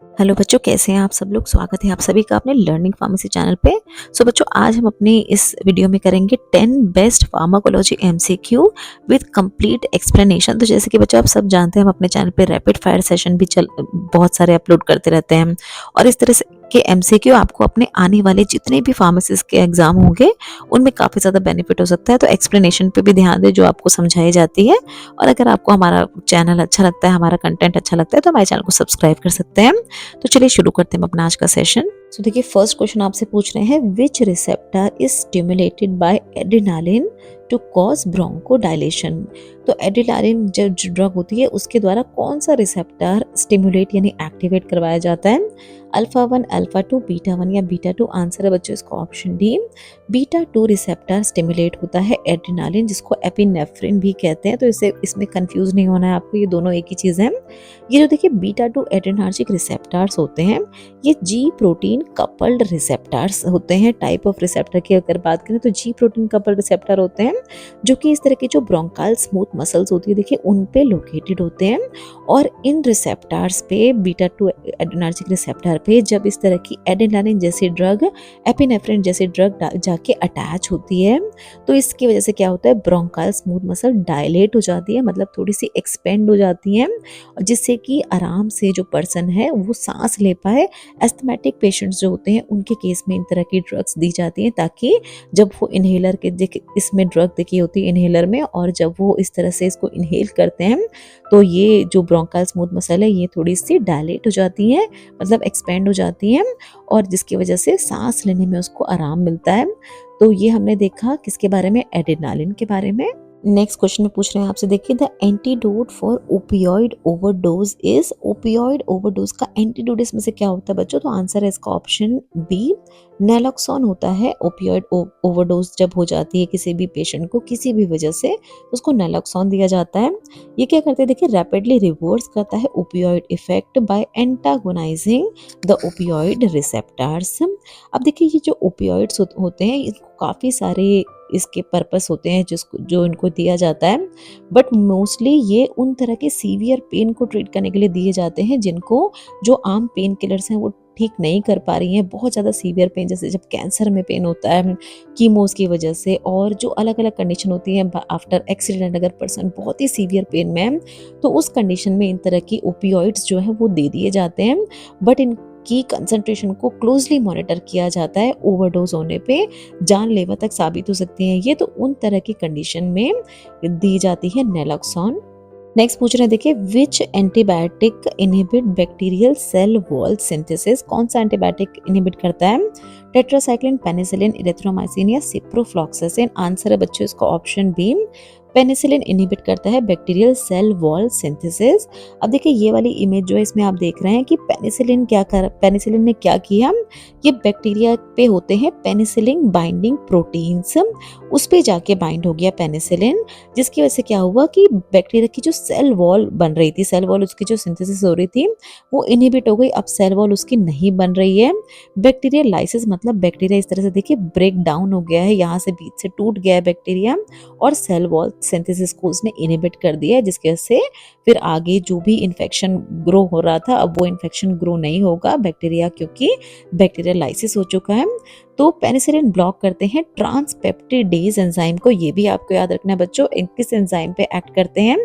Hello बच्चों, कैसे हैं आप सब लोग। स्वागत है आप सभी का अपने लर्निंग फार्मेसी चैनल पे। सो बच्चों, आज हम अपने इस वीडियो में करेंगे 10 best pharmacology MCQ with complete explanation. तो जैसे कि बच्चों आप सब जानते हैं, हम अपने चैनल पे रैपिड फायर सेशन भी बहुत सारे अपलोड करते रहते हैं और इस तरह से के एमसीक्यू आपको अपने आने वाले जितने भी फार्मासिस्ट के एग्जाम होंगे उनमें काफ़ी ज़्यादा बेनिफिट हो सकता है। तो एक्सप्लेनेशन पे भी ध्यान दें जो आपको समझाई जाती है। और अगर आपको हमारा चैनल अच्छा लगता है, हमारा कंटेंट अच्छा लगता है, तो हमारे चैनल को सब्सक्राइब कर सकते हैं। तो चलिए शुरू करते हैं अपना आज का सेशन। सो देखिए, फर्स्ट क्वेश्चन आपसे पूछ रहे हैं, which receptor is stimulated by adrenaline to cause bronchodilation. तो एड्रेनालिन जो ड्रग होती है उसके द्वारा कौन सा रिसेप्टर स्टिमुलेट यानी एक्टिवेट करवाया जाता है। अल्फा 1, अल्फा 2, बीटा 1 या बीटा 2। आंसर है बच्चों इसका option D, beta 2 receptor stimulate होता है एड्रेनालिन, जिसको एपिनेफ्रिन भी कहते हैं। तो इसमें कंफ्यूज नहीं होना है आपको, ये दोनों एक ही चीज़ है। ये जो देखिए बीटा 2 एड्रेनार्जिक रिसेप्टर्स होते हैं, ये जी प्रोटीन कपल्ड रिसेप्टर्स होते हैं। टाइप ऑफ रिसेप्टर की अगर बात करें तो जी प्रोटीन कपल्ड रिसेप्टर होते हैं, जो कि इस तरह की जो ब्रोंकाल स्मूथ मसल्स होती है देखिए उन पे लोकेटेड होते हैं। और इन रिसेप्टर्स पे बीटा 2 एड्रेनार्जिक रिसेप्टर पे जब इस तरह की एड्रेनालिन जैसी ड्रग, एपिनेफ्रिन जैसी ड्रग जाके अटैच होती है, तो इसकी वजह से क्या होता है, ब्रोंकाल स्मूथ मसल डायलेट हो जाती है, मतलब थोड़ी सी एक्सपेंड हो जाती है, जिससे कि आराम से जो पर्सन है वो सांस ले पाए। एस्थमेटिक पेशेंट्स जो होते हैं उनके केस में इन तरह की ड्रग्स दी जाती हैं, ताकि जब वो इनहेलर के इसमें ड्रग देखी होती है इनहेलर में, और जब वो इस तरह से इसको इनहेल करते हैं तो ये जो ब्रोंकाल स्मूथ मसल है ये थोड़ी सी डायलेट हो जाती है, मतलब एक्सपेंड हो जाती है, और जिसकी वजह से सांस लेने में उसको आराम मिलता है। तो ये हमने देखा किसके बारे में, एड्रेनालिन के बारे में। नेक्स्ट क्वेश्चन में पूछ रहे हैं आपसे, देखिए the antidote for opioid overdose is. Opioid overdose का एंटीडोट इसमें से क्या होता है बच्चों, तो आंसर है इसका ऑप्शन बी, नैलोक्सोन होता है। ओपियोइड ओवरडोज जब हो जाती है किसी भी पेशेंट को किसी भी वजह से, तो उसको नैलोक्सोन दिया जाता है। ये क्या करते हैं देखिए, रैपिडली रिवर्स करता है opioid effect by antagonising the opioid receptors. अब देखिए ये जो ओपियोइड्स होते हैं इनको काफ़ी सारे इसके पर्पस होते हैं जो इनको दिया जाता है, बट मोस्टली ये उन तरह के सीवियर पेन को ट्रीट करने के लिए दिए जाते हैं जिनको जो आम पेन किलर्स हैं वो ठीक नहीं कर पा रही हैं। बहुत ज़्यादा सीवियर पेन, जैसे जब कैंसर में पेन होता है कीमोस की वजह से, और जो अलग अलग कंडीशन होती है आफ्टर एक्सीडेंट, अगर पर्सन बहुत ही सीवियर पेन में है तो उस कंडीशन में इन तरह की ओपियोइड्स जो है वो दे दिए जाते हैं। बट इन की कंसंट्रेशन को क्लोजली मॉनिटर किया जाता है, ओवरडोज होने पे जानलेवा तक साबित हो सकती हैं ये, तो उन तरह की कंडीशन में दी जाती है नैलोक्सोन। नेक्स्ट पूछ रहे हैं देखिए, which antibiotic inhibit bacterial cell wall synthesis. कौन सा एंटीबायोटिक इनहिबिट करता है, टेट्रासाइक्लिन, पेनिसिलिन, इरिथ्रोमाइसिन या सिप्रोफ्लॉक्सासिन। आंसर है बच्चों इसका ऑप्शन बी, पेनिसिलिन इनहिबिट करता है बैक्टीरियल सेल वॉल सिंथेसिस। अब देखिए ये वाली इमेज जो है इसमें आप देख रहे हैं कि पेनिसिलिन ने क्या किया, ये बैक्टीरिया पे होते हैं पेनिसिलिन बाइंडिंग प्रोटीन्स, उस पे जाके बाइंड हो गया पेनिसिलिन, जिसकी वजह से क्या हुआ कि बैक्टीरिया की जो सेल वॉल बन रही थी, सेल वॉल उसकी जो सिंथेसिस हो रही थी वो इनहिबिट हो गई। अब सेल वॉल उसकी नहीं बन रही है। बैक्टीरिया लाइसिस मतलब बैक्टीरिया इस तरह से देखिए ब्रेक डाउन हो गया है, यहाँ से बीच से टूट गया है बैक्टीरिया, और सेल वॉल सिंथेसिस को उसने इनहिबिट कर दिया है, जिसकी वजह से फिर आगे जो भी इन्फेक्शन ग्रो हो रहा था अब वो इन्फेक्शन ग्रो नहीं होगा बैक्टीरिया, क्योंकि बैक्टीरिया लाइसिस हो चुका है। तो पेनिसिलिन ब्लॉक करते हैं ट्रांसपेप्टिडेज एंजाइम को, ये भी आपको याद रखना है बच्चों, किस एंजाइम पे एक्ट करते हैं,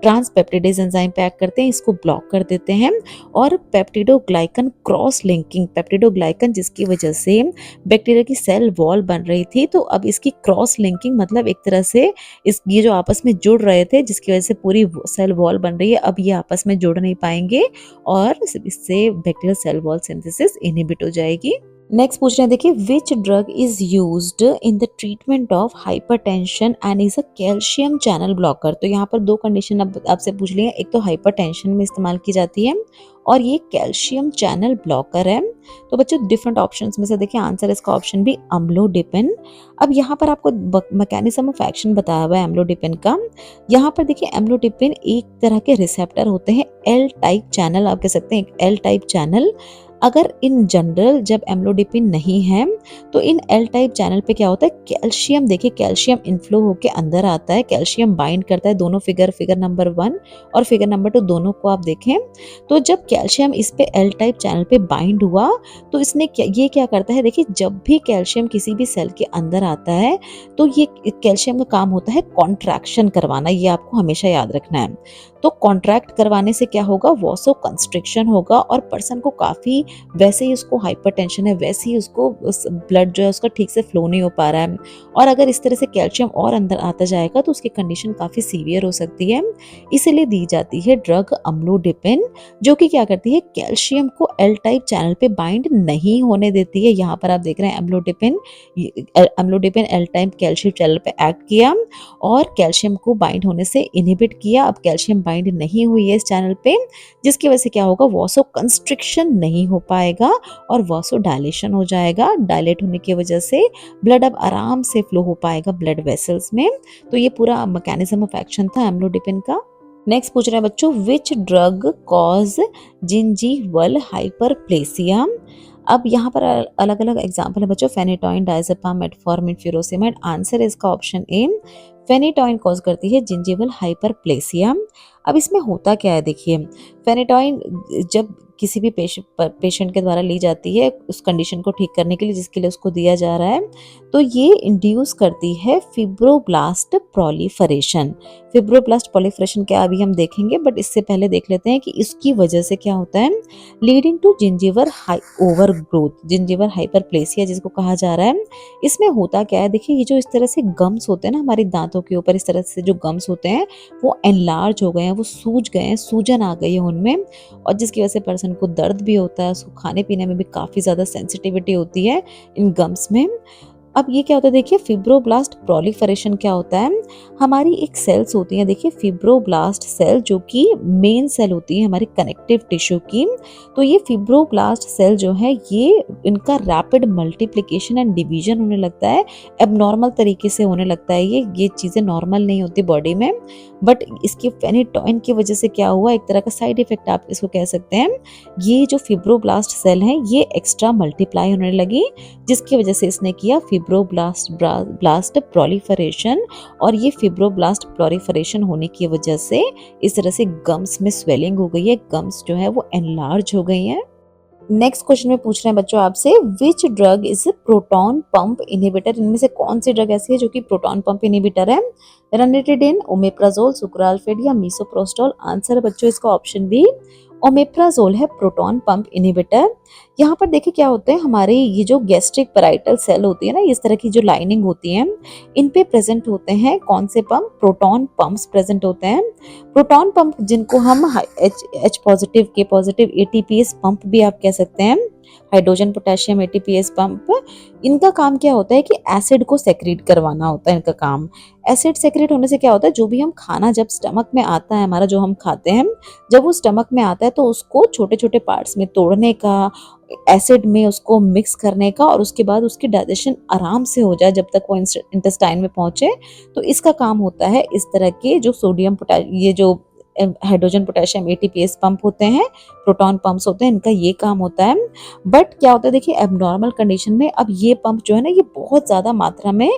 ट्रांसपेप्टिडेज एंजाइम पे एक्ट करते हैं, इसको ब्लॉक कर देते हैं। और पेप्टिडोग्लाइकन क्रॉस लिंकिंग, पेप्टिडोग्लाइकन जिसकी वजह से बैक्टीरिया की सेल वॉल बन रही थी, तो अब इसकी क्रॉस लिंकिंग मतलब एक तरह से ये जो आपस में जुड़ रहे थे जिसकी वजह से पूरी सेल वॉल बन रही है, अब ये आपस में जुड़ नहीं पाएंगे और इससे bacterial cell wall synthesis inhibit हो जाएगी। नेक्स्ट पूछ रहे हैं देखिए, which drug is used in the treatment of hypertension and is a calcium channel blocker. तो यहाँ पर दो कंडीशन अब आपसे पूछ ली है, एक तो हाइपरटेंशन में इस्तेमाल की जाती है और ये कैल्शियम चैनल ब्लॉकर है। तो बच्चों डिफरेंट ऑप्शंस में से देखिए आंसर इसका ऑप्शन बी अम्लोडिपिन। अब यहाँ पर आपको मैकेनिज्म ऑफ एक्शन बताया हुआ है एम्लोडिपिन का। यहाँ पर देखिए एम्लोडिपिन एक तरह के रिसेप्टर होते हैं, एल टाइप चैनल आप कह सकते हैं, एल टाइप चैनल। अगर इन जनरल जब एम्लोडिपिन नहीं है तो इन एल टाइप चैनल पे क्या होता है, कैल्शियम, देखिए कैल्शियम इनफ्लो होके अंदर आता है, कैल्शियम बाइंड करता है दोनों फिगर नंबर 1 और फिगर नंबर 2 दोनों को आप देखें। तो जब कैल्शियम इस पे एल टाइप चैनल पे बाइंड हुआ तो इसने ये क्या करता है, देखिए जब भी कैल्शियम किसी भी सेल के अंदर आता है तो ये कैल्शियम का काम होता है कॉन्ट्रैक्शन करवाना, ये आपको हमेशा याद रखना है। तो कॉन्ट्रैक्ट करवाने से क्या होगा, वॉसो कंस्ट्रिक्शन होगा और पर्सन को काफी, वैसे ही उसको हाइपरटेंशन है, वैसे ही उसको ब्लड जो है उसका ठीक से फ्लो नहीं हो पा रहा है, और अगर इस तरह से कैल्शियम और अंदर आता जाएगा तो उसकी कंडीशन काफी सीवियर हो सकती है। इसीलिए दी जाती है ड्रग अम्लोडिपिन, जो कि क्या करती है, कैल्शियम को एल टाइप चैनल पे बाइंड नहीं होने देती है। यहाँ पर आप देख रहे हैं amlodipine L type calcium channel पे एक्ट किया और कैल्शियम को बाइंड होने से इनहिबिट किया। अब कैल्शियम बाइंड नहीं हुई है इस चैनल पे, जिसकी वजह से क्या होगा, वॉसो कंस्ट्रिक्शन नहीं हो पाएगा और वॉसो डायलेशन हो जाएगा। डायलेट होने की वजह से ब्लड अब आराम से फ्लो हो पाएगा ब्लड वेसल्स में। तो ये पूरा मैकेनिज्म ऑफ एक्शन था एम्लोडिपिन का। नेक्स्ट पूछ रहे हैं बच्चों, विच ड्रग कॉज जिंजीवल हाइपरप्लेसिया। अब यहाँ पर अलग अलग एग्जाम्पल है बच्चों, phenytoin, diazepam, metformin, furosemide. Answer है इसका ऑप्शन ए, फेनेटोइन कॉज करती है जिंजीवल हाइपरप्लेसिया। अब इसमें होता क्या है, देखिए फेनेटोइन जब किसी भी पेशेंट के द्वारा ली जाती है उस कंडीशन को ठीक करने के लिए जिसके लिए उसको दिया जा रहा है, तो ये इंड्यूस करती है फिब्रोब्लास्ट प्रोलिफरेशन। फिब्रोब्लास्ट प्रोलिफरेशन क्या अभी हम देखेंगे, बट इससे पहले देख लेते हैं कि इसकी वजह से क्या होता है, leading to gingival overgrowth, gingival hyperplasia जिसको कहा जा रहा है। इसमें होता क्या है, देखिए ये जो इस तरह से गम्स होते हैं ना हमारे दांतों के ऊपर, इस तरह से जो गम्स होते हैं वो एनलार्ज हो गए हैं, वो सूज गए हैं, सूजन आ गई है उनमें, और जिसकी वजह से पर्सन को दर्द भी होता है, उसको खाने पीने में भी काफ़ी ज़्यादा सेंसिटिविटी होती है इन गम्स में। अब ये क्या होता है, देखिए फिब्रोब्लास्ट प्रोलिफरेशन क्या होता है, हमारी एक सेल्स होती हैं, देखिए फिब्रोब्लास्ट सेल जो कि मेन सेल होती है हमारी कनेक्टिव टिश्यू की। तो ये फिब्रोब्लास्ट सेल जो है ये इनका रैपिड मल्टीप्लिकेशन एंड डिवीजन होने लगता है, एबनॉर्मल तरीके से होने लगता है। ये चीज़ें नॉर्मल नहीं होती बॉडी में, बट इसके फेनेटोइन की वजह से क्या हुआ, एक तरह का साइड इफेक्ट आप इसको कह सकते हैं। ये जो फिब्रोब्लास्ट सेल हैं ये एक्स्ट्रा मल्टीप्लाई होने लगी, जिसकी वजह से इसने किया फिब्रोब्लास्ट प्रोलिफरेशन, और ये फिब्रोब्लास्ट प्रोलिफरेशन होने की वजह से इस तरह से गम्स में स्वेलिंग हो गई है, गम्स जो है वो एनलार्ज हो गई हैं। नेक्स्ट क्वेश्चन में पूछ रहे हैं बच्चों आपसे, विच drug is proton pump inhibitor. इनमें से कौन सी ड्रग ऐसी है जो कि प्रोटॉन पंप इनहिबिटर है, रनिटिडिन, ओमेप्राजोल, सुक्राल्फेड या मीसोप्रोस्टोल। आंसर है बच्चों इसका ऑप्शन बी, ओमेप्राजोल है प्रोटॉन पंप इनहिबिटर। यहाँ पर देखिए क्या होते हैं, हमारे ये जो गैस्ट्रिक पैराइटल सेल होती है ना, इस तरह की जो लाइनिंग होती है, इन पे प्रेजेंट होते हैं कौन से पंप, प्रोटॉन पंप्स प्रेजेंट होते हैं। प्रोटॉन पंप जिनको हम एच पॉजिटिव, के पॉजिटिव, एटीपीएस पंप भी आप कह सकते हैं, हाइड्रोजन पोटेशियम एटीपीएस पंप। इनका काम क्या होता है कि एसिड को सेक्रेट करवाना होता है इनका काम। एसिड सेक्रेट होने से क्या होता है, जो भी हम खाना जब स्टमक में आता है हमारा, जो हम खाते हैं, जब वो स्टमक में आता है तो उसको छोटे छोटे पार्ट्स में तोड़ने का, एसिड में उसको मिक्स करने का, और उसके बाद उसकी डाइजेशन आराम से हो जाए जब तक वो इंटेस्टाइन में पहुंचे। तो इसका काम होता है इस तरह के जो सोडियम ये जो हाइड्रोजन पोटेशियम एटीपीएस पंप होते हैं, प्रोटॉन पंप्स होते हैं, इनका ये काम होता है। बट क्या होता है, देखिए एबनॉर्मल कंडीशन में अब ये पंप जो है ना, ये बहुत ज़्यादा मात्रा में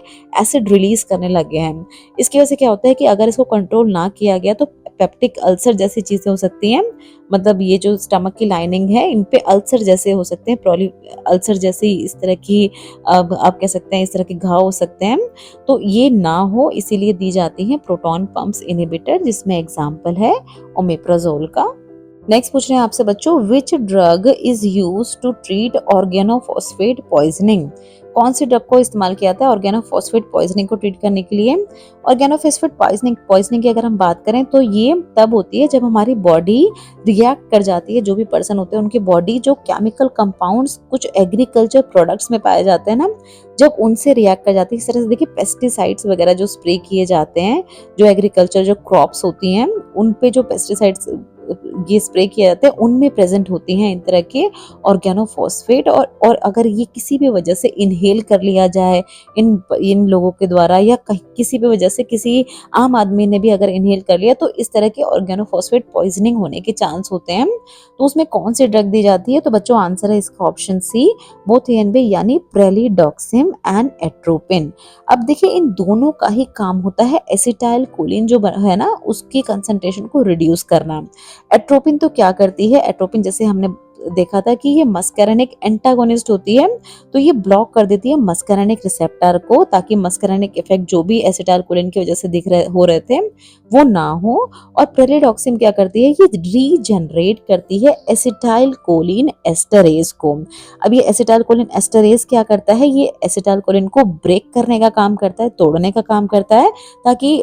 एसिड रिलीज करने लगे हैं। इसकी वजह से क्या होता है कि अगर इसको कंट्रोल ना किया गया तो पेप्टिक अल्सर जैसी चीज़ें हो सकती हैं, मतलब ये जो स्टमक की लाइनिंग है इन पे अल्सर जैसे हो सकते हैं, प्रोली अल्सर जैसी इस तरह की, अब आप कह सकते हैं इस तरह के घाव हो सकते हैं। तो ये ना हो इसीलिए दी जाती हैं प्रोटॉन पंप्स इनहिबिटर, जिसमें एग्जाम्पल है ओमेप्राजोल का। नेक्स्ट पूछ रहे हैं आपसे बच्चों, which drug is use to treat organophosphate poisoning. कौन सी ड्रग को इस्तेमाल किया जाता है ऑर्गेनोफॉस्फेट पॉइजनिंग को ट्रीट करने के लिए। ऑर्गेनोफॉस्फेट पॉइजनिंग की अगर हम बात करें तो ये तब होती है जब हमारी बॉडी रिएक्ट कर जाती है, जो भी पर्सन होते हैं उनकी बॉडी जो केमिकल कंपाउंड्स कुछ एग्रीकल्चर प्रोडक्ट्स में पाए जाते हैं ना, जब उनसे रिएक्ट कर जाती है। इस तरह से देखिए पेस्टिसाइड्स वगैरह जो स्प्रे किए जाते हैं, जो एग्रीकल्चर जो क्रॉप्स होती हैं उन पे जो पेस्टिसाइड्स ये स्प्रे किया जाता है उनमें प्रेजेंट होती हैं इन तरह के ऑर्गेनोफॉस्फेट। और अगर ये किसी भी वजह से इनहेल कर लिया जाए इन इन लोगों के द्वारा, या किसी भी वजह से किसी आम आदमी ने भी अगर इनहेल कर लिया, तो इस तरह के ऑर्गेनोफॉस्फेट पॉइजनिंग होने के चांस होते हैं। तो उसमें कौन सी ड्रग दी जाती है? तो बच्चों आंसर है इसका option C, both A and B, यानी प्रेलिडॉक्सिम एंड एट्रोपिन। अब देखिए इन दोनों का ही काम होता है एसिटाइल कोलिन जो है ना उसकी कंसंट्रेशन को रिड्यूस करना। एट्रोपिन तो क्या करती है? एट्रोपिन जैसे हमने देखा था कि ये मस्कैरेनिक एंटागोनिस्ट होती है, तो ये ब्लॉक कर देती है मस्कैरेनिक रिसेप्टर को, ताकि मस्कैरेनिक इफेक्ट जो भी एसिटाइल कोलिन की वजह से हो रहे थे वो ना हो। और प्रेलिडॉक्सिम क्या करती है? ये रीजनरेट करती है एसिटाइल कोलिन एस्टरेज को। अब ये एसिटाइल कोलिन एस्टरेज क्या करता है? ये एसिटाइल कोलिन को ब्रेक करने का काम करता है, तोड़ने का काम करता है, ताकि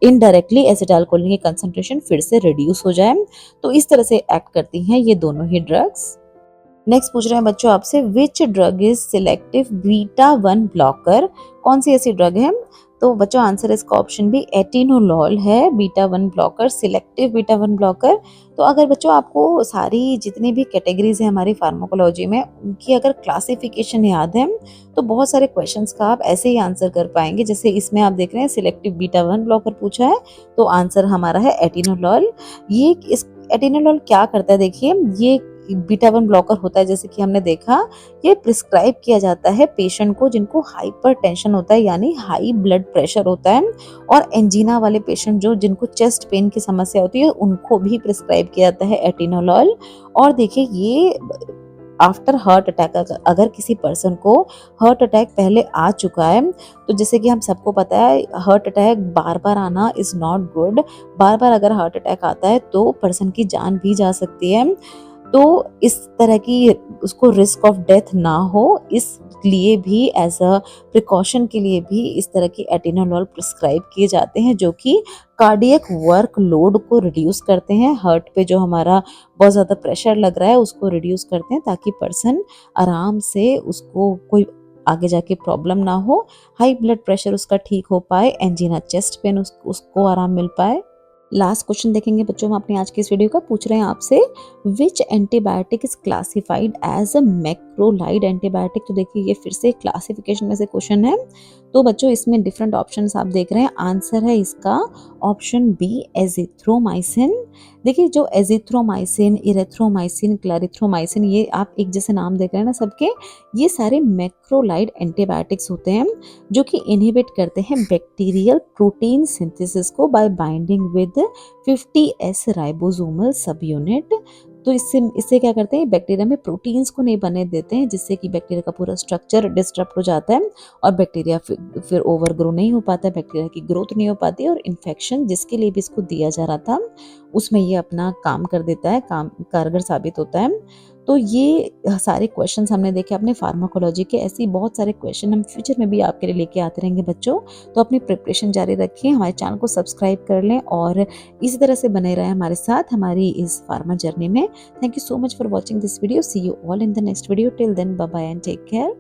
इनडायरेक्टली एसिटाइल कोलिन की कंसंट्रेशन फिर से रिड्यूस हो जाए। तो इस तरह से एक्ट करती हैं ये दोनों ही ड्रग्स। नेक्स्ट पूछ रहे हैं बच्चों आपसे, विच drug is selective beta 1 blocker? कौन सी ऐसी ड्रग है? तो बच्चों आंसर इसका ऑप्शन भी एटिनोलॉल है, beta 1 blocker, selective beta 1 blocker. तो अगर बच्चों आपको सारी जितनी भी कैटेगरीज है हमारी फार्माकोलॉजी में उनकी अगर क्लासिफिकेशन याद है तो बहुत सारे क्वेश्चंस का आप ऐसे ही आंसर कर पाएंगे। जैसे इसमें आप देख रहे हैं सिलेक्टिव बीटा 1 ब्लॉकर पूछा है, तो आंसर हमारा है एटिनोलॉल। ये इस एटिनोलॉल क्या करता है? देखिए ये बीटा 1 ब्लॉकर होता है, जैसे कि हमने देखा ये प्रिस्क्राइब किया जाता है पेशेंट को जिनको हाइपरटेंशन होता है, यानी हाई ब्लड प्रेशर होता है, और एंजीना वाले पेशेंट जो जिनको चेस्ट पेन की समस्या होती है उनको भी प्रिस्क्राइब किया जाता है एटिनोलॉल। और देखिए ये आफ्टर हार्ट अटैक, अगर किसी पर्सन को हार्ट अटैक पहले आ चुका है, तो जैसे कि हम सबको पता है हार्ट अटैक बार बार आना इज नॉट गुड। बार बार अगर हार्ट अटैक आता है तो पर्सन की जान भी जा सकती है। तो इस तरह की उसको रिस्क ऑफ डेथ ना हो, इसलिए भी एज अ प्रिकॉशन के लिए भी इस तरह की एटिनोलॉल प्रिस्क्राइब किए जाते हैं, जो कि कार्डियक वर्क लोड को रिड्यूस करते हैं। हार्ट पे जो हमारा बहुत ज़्यादा प्रेशर लग रहा है उसको रिड्यूस करते हैं, ताकि पर्सन आराम से उसको कोई आगे जाके प्रॉब्लम ना हो, हाई ब्लड प्रेशर उसका ठीक हो पाए, एंजीना चेस्ट पेन उसको आराम मिल पाए। लास्ट क्वेश्चन देखेंगे बच्चों हम अपनी आज की इस वीडियो का। पूछ रहे हैं आपसे, which antibiotic is classified as a macrolide antibiotic? तो देखिए ये फिर से क्लासिफिकेशन में से क्वेश्चन है। तो बच्चों इसमें डिफरेंट ऑप्शंस आप देख रहे हैं, आंसर है इसका ऑप्शन बी एजिथ्रोमाइसिन। देखिए जो एजिथ्रोमाइसिन, इरेथ्रोमाइसिन, क्लैरिथ्रोमाइसिन, ये आप एक जैसे नाम देख रहे हैं ना सबके, ये सारे मैक्रोलाइड एंटीबायोटिक्स होते हैं जो कि इनहिबिट करते हैं बैक्टीरियल प्रोटीन सिंथेसिस को bye binding with 50S ribosomal सब यूनिट। तो इससे क्या करते हैं, बैक्टीरिया में प्रोटीन्स को नहीं बने देते हैं, जिससे कि बैक्टीरिया का पूरा स्ट्रक्चर डिस्टर्ब हो जाता है और बैक्टीरिया फिर ओवर ग्रो नहीं हो पाता, बैक्टीरिया की ग्रोथ नहीं हो पाती, और इन्फेक्शन जिसके लिए भी इसको दिया जा रहा था उसमें ये अपना काम कर देता है, काम कारगर साबित होता है। तो ये सारे क्वेश्चंस हमने देखे अपने फार्माकोलॉजी के। ऐसे ही बहुत सारे क्वेश्चन हम फ्यूचर में भी आपके लिए लेके आते रहेंगे बच्चों। तो अपनी प्रिपरेशन जारी रखें, हमारे चैनल को सब्सक्राइब कर लें और इसी तरह से बने रहें हमारे साथ हमारी इस फार्मा जर्नी में। Thank you so much for watching this video. See you all in the next video. Till then bye bye and take care.